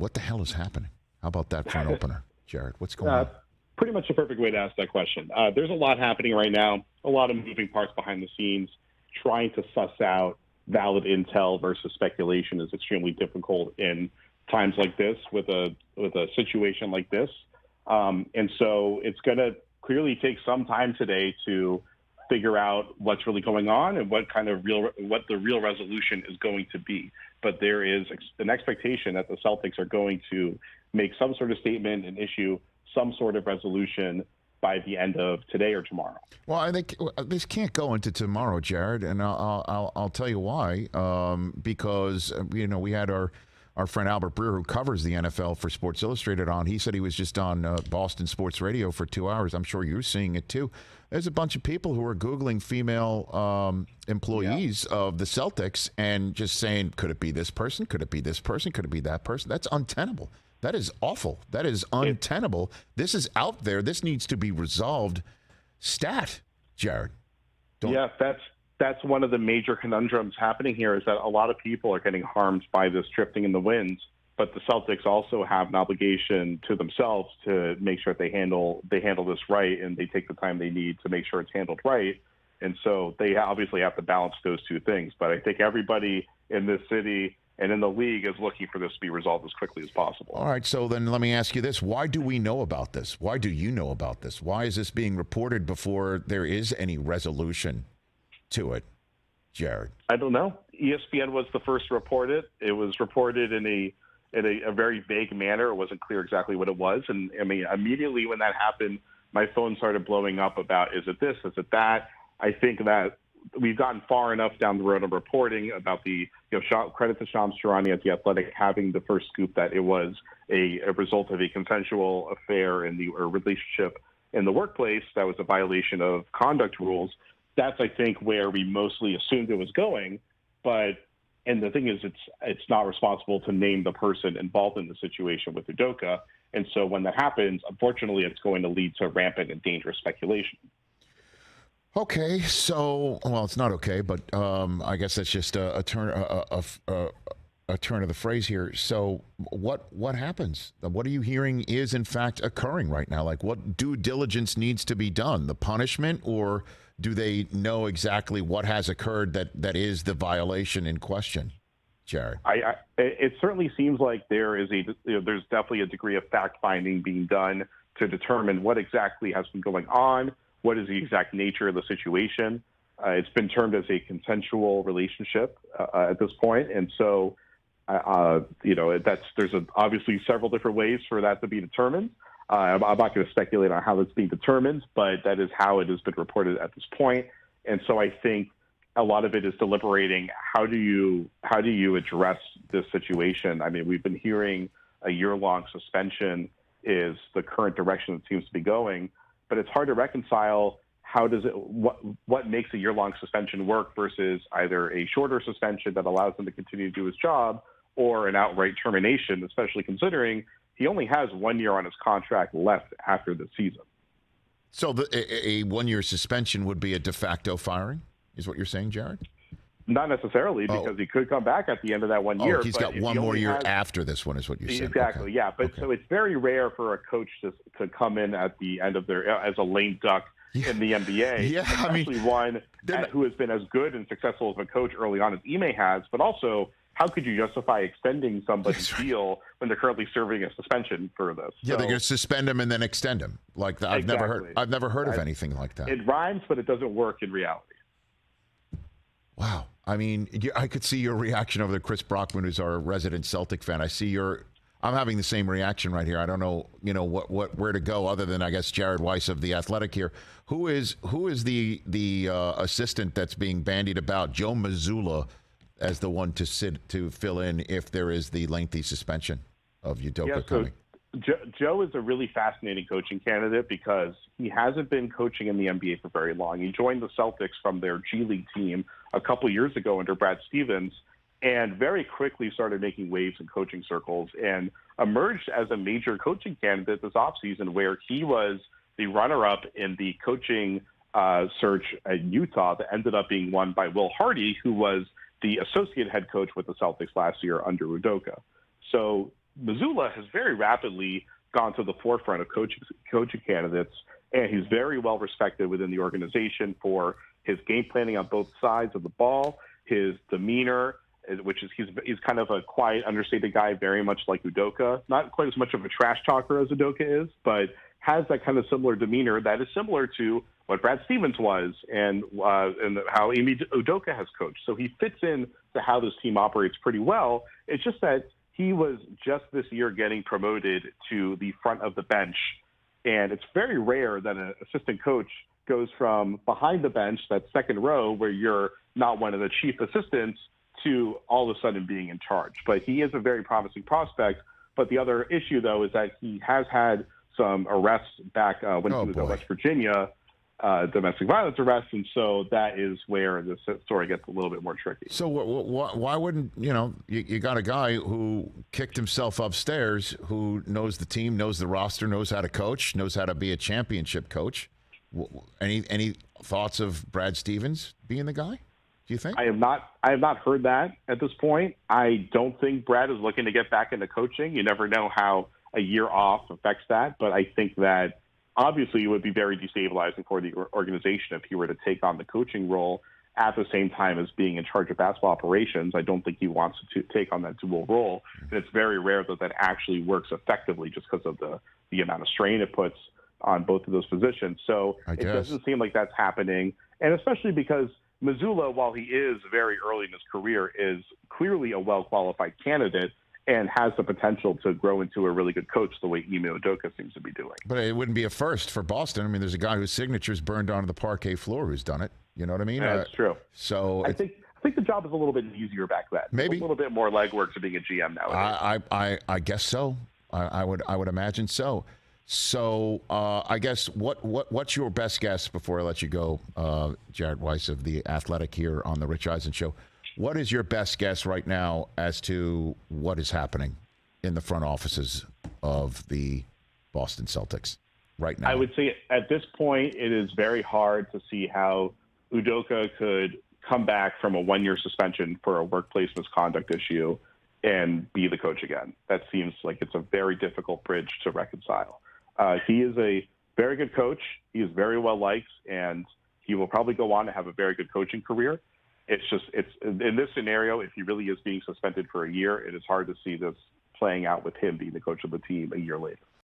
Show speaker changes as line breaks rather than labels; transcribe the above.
what the hell is happening? How about that for an opener, Jared? What's going on?
Pretty much a perfect way to ask that question. There's a lot happening right now, a lot of moving parts behind the scenes. Trying to suss out valid intel versus speculation is extremely difficult in times like this with a situation like this. And so it's going to clearly take some time today to figure out what's really going on and what the real resolution is going to be. But there is an expectation that the Celtics are going to make some sort of statement and issue some sort of resolution by the end of today or tomorrow.
Well, I think this can't go into tomorrow, Jared, and I'll tell you why. Because we had our friend Albert Breer, who covers the NFL for Sports Illustrated, on. He said he was just on Boston Sports Radio for 2 hours. I'm sure you're seeing it too. There's a bunch of people who are Googling female employees of the Celtics and just saying, could it be this person? Could it be this person? Could it be that person? That's untenable. That is awful. That is untenable. This is out there. This needs to be resolved. Stat, Jared.
That's one of the major conundrums happening here is that a lot of people are getting harmed by this drifting in the winds, but the Celtics also have an obligation to themselves to make sure that they handle this right, and they take the time they need to make sure it's handled right. And so they obviously have to balance those two things. But I think everybody in this city and in the league is looking for this to be resolved as quickly as possible.
All right, so then let me ask you this. Why do we know about this? Why do you know about this? Why is this being reported before there is any resolution to it, Jared?
I don't know. ESPN was the first to report it. It was reported in a very vague manner. It wasn't clear exactly what it was. And, I mean, immediately when that happened, my phone started blowing up about, is it this, is it that? I think that we've gotten far enough down the road of reporting about credit to Shams Charania at The Athletic having the first scoop that it was a result of a consensual affair or relationship in the workplace that was a violation of conduct rules. That's, I think, where we mostly assumed it was going. And the thing is, it's not responsible to name the person involved in the situation with Udoka. And so when that happens, unfortunately, it's going to lead to rampant and dangerous speculation.
Okay, so it's not okay, but I guess that's just a turn of the phrase here. So what happens? What are you hearing is in fact occurring right now? Like, what due diligence needs to be done? The punishment, or do they know exactly what has occurred that is the violation in question, Jared?
It certainly seems like there's definitely a degree of fact finding being done to determine what exactly has been going on. What is the exact nature of the situation? It's been termed as a consensual relationship at this point, and so there's obviously several different ways for that to be determined. I'm not going to speculate on how that's being determined, but that is how it has been reported at this point. And so I think a lot of it is deliberating how do you address this situation. I mean, we've been hearing a year-long suspension is the current direction it seems to be going. But it's hard to reconcile what makes a year-long suspension work versus either a shorter suspension that allows him to continue to do his job or an outright termination, especially considering he only has 1 year on his contract left after the season.
So a 1 year suspension would be a de facto firing, is what you're saying, Jared?
Not necessarily, because he could come back at the end of that 1 year.
He's got one more year after this one, is what you're saying.
Exactly, okay. Yeah. But so it's very rare for a coach to come in at the end of as a lame duck in the NBA.
Yeah,
especially one who has been as good and successful as a coach early on as Ime has. But also, how could you justify extending somebody's deal when they're currently serving a suspension for this?
Yeah, they're going to suspend him and then extend him. Like I've never heard of anything like that.
It rhymes, but it doesn't work in reality.
Wow. I mean, I could see your reaction over there, Chris Brockman, who's our resident Celtic fan. I'm having the same reaction right here. I don't know, where to go other than, I guess, Jared Weiss of The Athletic here. Who is the assistant that's being bandied about? Joe Mazzulla as the one to fill in if there is the lengthy suspension of Udoka coming.
Joe is a really fascinating coaching candidate because he hasn't been coaching in the NBA for very long. He joined the Celtics from their G League team a couple years ago under Brad Stevens and very quickly started making waves in coaching circles and emerged as a major coaching candidate this offseason where he was the runner-up in the coaching search at Utah that ended up being won by Will Hardy, who was the associate head coach with the Celtics last year under Udoka. So Missoula has very rapidly gone to the forefront of coaching candidates, and he's very well respected within the organization for his game planning on both sides of the ball, his demeanor, which is he's kind of a quiet, understated guy, very much like Udoka. Not quite as much of a trash talker as Udoka is, but has that kind of similar demeanor that is similar to what Brad Stevens was and how Ime Udoka has coached. So he fits in to how this team operates pretty well. It's just that he was just this year getting promoted to the front of the bench. And it's very rare that an assistant coach goes from behind the bench, that second row where you're not one of the chief assistants, to all of a sudden being in charge. But he is a very promising prospect. But the other issue, though, is that he has had some arrests back when he was at West Virginia, domestic violence arrests, and so that is where the story gets a little bit more tricky.
So why wouldn't, you got a guy who kicked himself upstairs, who knows the team, knows the roster, knows how to coach, knows how to be a championship coach. Any thoughts of Brad Stevens being the guy? Do you think? I have not heard that at this point. I don't think Brad is looking to get back into coaching. You never know how a year off affects that, but I think that obviously it would be very destabilizing for the organization if he were to take on the coaching role at the same time as being in charge of basketball operations. I don't think he wants to take on that dual role, and it's very rare that actually works effectively just because of the amount of strain it puts on both of those positions. So it doesn't seem like that's happening, and especially because Missoula, while he is very early in his career, is clearly a well-qualified candidate and has the potential to grow into a really good coach the way Ime Udoka seems to be doing. But it wouldn't be a first for Boston. I mean, there's a guy whose signature is burned onto the parquet floor who's done it. You know what I mean?
Yeah, that's true.
So
I think the job is a little bit easier back then.
Maybe
a little bit more legwork to being a GM nowadays.
I guess so. I would imagine so. So I guess what's your best guess before I let you go, Jared Weiss of The Athletic here on the Rich Eisen Show? What is your best guess right now as to what is happening in the front offices of the Boston Celtics right now?
I would say at this point it is very hard to see how Udoka could come back from a one-year suspension for a workplace misconduct issue and be the coach again. That seems like it's a very difficult bridge to reconcile. He is a very good coach. He is very well liked, and he will probably go on to have a very good coaching career. It's in this scenario, if he really is being suspended for a year, it is hard to see this playing out with him being the coach of the team a year later.